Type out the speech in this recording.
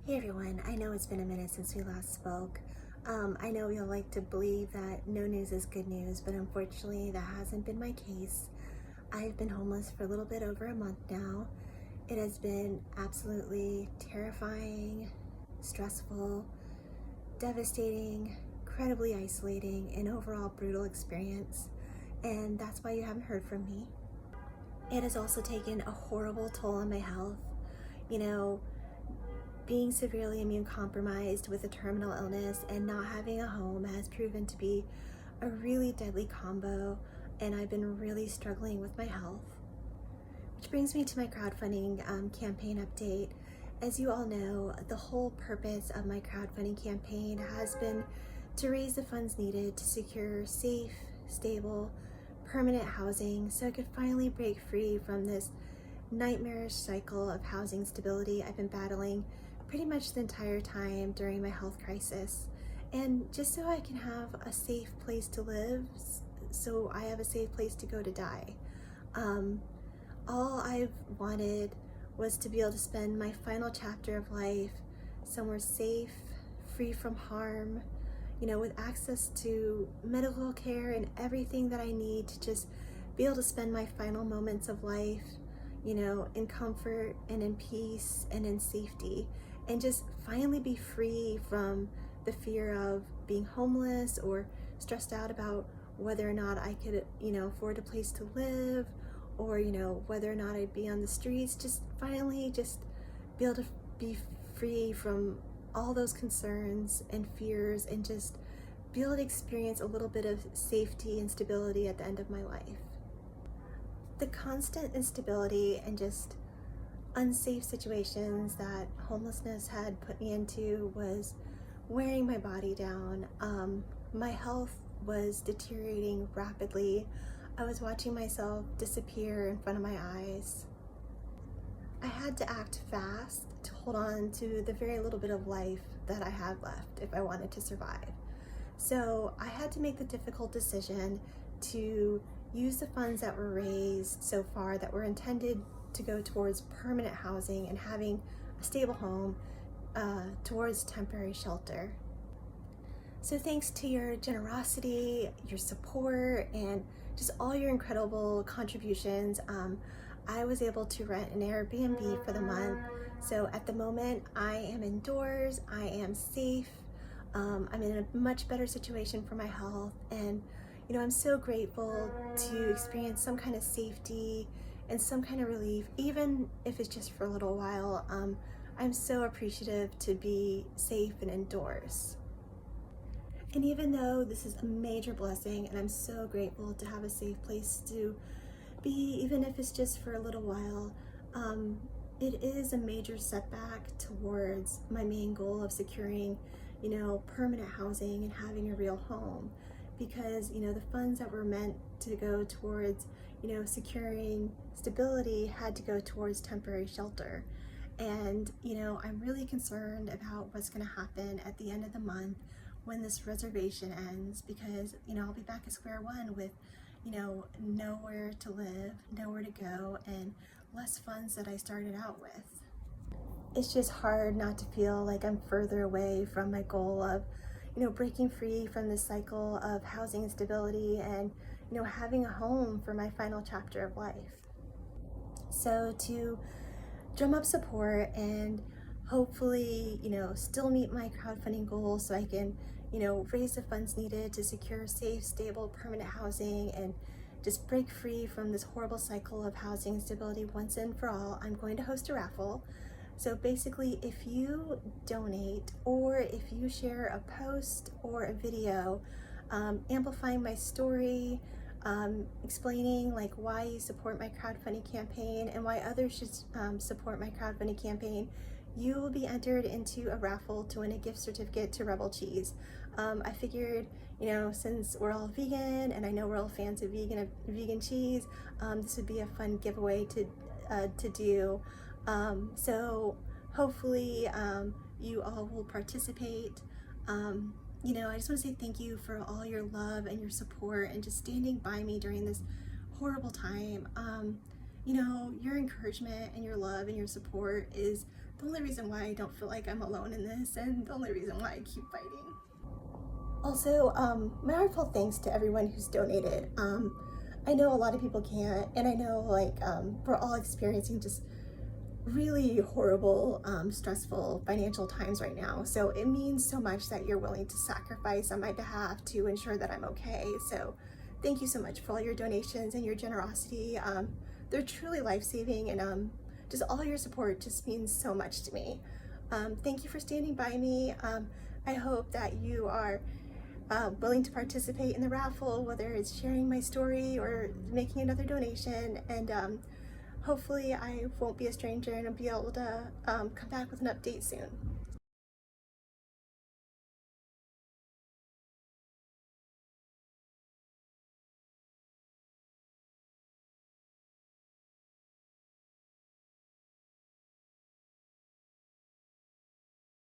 Hey everyone, I know it's been a minute since we last spoke. I know we all like to believe that no news is good news, but unfortunately that hasn't been my case. I've been homeless for a little bit over a month now. It has been absolutely terrifying, stressful, devastating, incredibly isolating, and overall brutal experience. And that's why you haven't heard from me. It has also taken a horrible toll on my health. You know, being severely immune compromised with a terminal illness and not having a home has proven to be a really deadly combo, and I've been really struggling with my health. Which brings me to my crowdfunding campaign update. As you all know, the whole purpose of my crowdfunding campaign has been to raise the funds needed to secure safe, stable, permanent housing so I could finally break free from this nightmarish cycle of housing instability I've been battling pretty much the entire time during my health crisis. And just so I can have a safe place to live, so I have a safe place to go to die. All I've wanted was to be able to spend my final chapter of life somewhere safe, free from harm, with access to medical care and everything that I need to just be able to spend my final moments of life, in comfort and in peace and in safety, and just finally be free from the fear of being homeless or stressed out about whether or not I could, afford a place to live, or, whether or not I'd be on the streets. Just finally just be able to be free from all those concerns and fears and just be able to experience a little bit of safety and stability at the end of my life. The constant instability and just unsafe situations that homelessness had put me into was wearing my body down. My health was deteriorating rapidly. I was watching myself disappear in front of my eyes. I had to act fast to hold on to the very little bit of life that I had left if I wanted to survive. So I had to make the difficult decision to use the funds that were raised so far that were intended to go towards permanent housing and having a stable home towards temporary shelter. So thanks to your generosity, your support, and just all your incredible contributions, I was able to rent an Airbnb for the month. So at the moment, I am indoors, I am safe, I'm in a much better situation for my health, and I'm so grateful to experience some kind of safety and some kind of relief, even if it's just for a little while. I'm so appreciative to be safe and indoors. And even though this is a major blessing and I'm so grateful to have a safe place to be, even if it's just for a little while, it is a major setback towards my main goal of securing, permanent housing and having a real home. Because, the funds that were meant to go towards, securing stability had to go towards temporary shelter. And, I'm really concerned about what's going to happen at the end of the month when this reservation ends, because, I'll be back at square one with, nowhere to live, nowhere to go, and less funds that I started out with. It's just hard not to feel like I'm further away from my goal of, breaking free from this cycle of housing instability and, having a home for my final chapter of life. So to drum up support and hopefully, still meet my crowdfunding goals so I can, raise the funds needed to secure safe, stable, permanent housing and just break free from this horrible cycle of housing instability once and for all, I'm going to host a raffle. So basically, if you donate or if you share a post or a video amplifying my story, explaining like why you support my crowdfunding campaign and why others should support my crowdfunding campaign, you will be entered into a raffle to win a gift certificate to Rebel Cheese. I figured, since we're all vegan and I know we're all fans of vegan cheese, this would be a fun giveaway to do. So hopefully you all will participate. I just want to say thank you for all your love and your support and just standing by me during this horrible time. Your encouragement and your love and your support is the only reason why I don't feel like I'm alone in this, and the only reason why I keep fighting. Also, my heartfelt thanks to everyone who's donated. I know a lot of people can't, and I know we're all experiencing just really horrible, stressful financial times right now. So it means so much that you're willing to sacrifice on my behalf to ensure that I'm okay. So thank you so much for all your donations and your generosity. They're truly life-saving, and just all your support just means so much to me. Thank you for standing by me. I hope that you are willing to participate in the raffle, whether it's sharing my story or making another donation, and hopefully I won't be a stranger and I'll be able to come back with an update soon.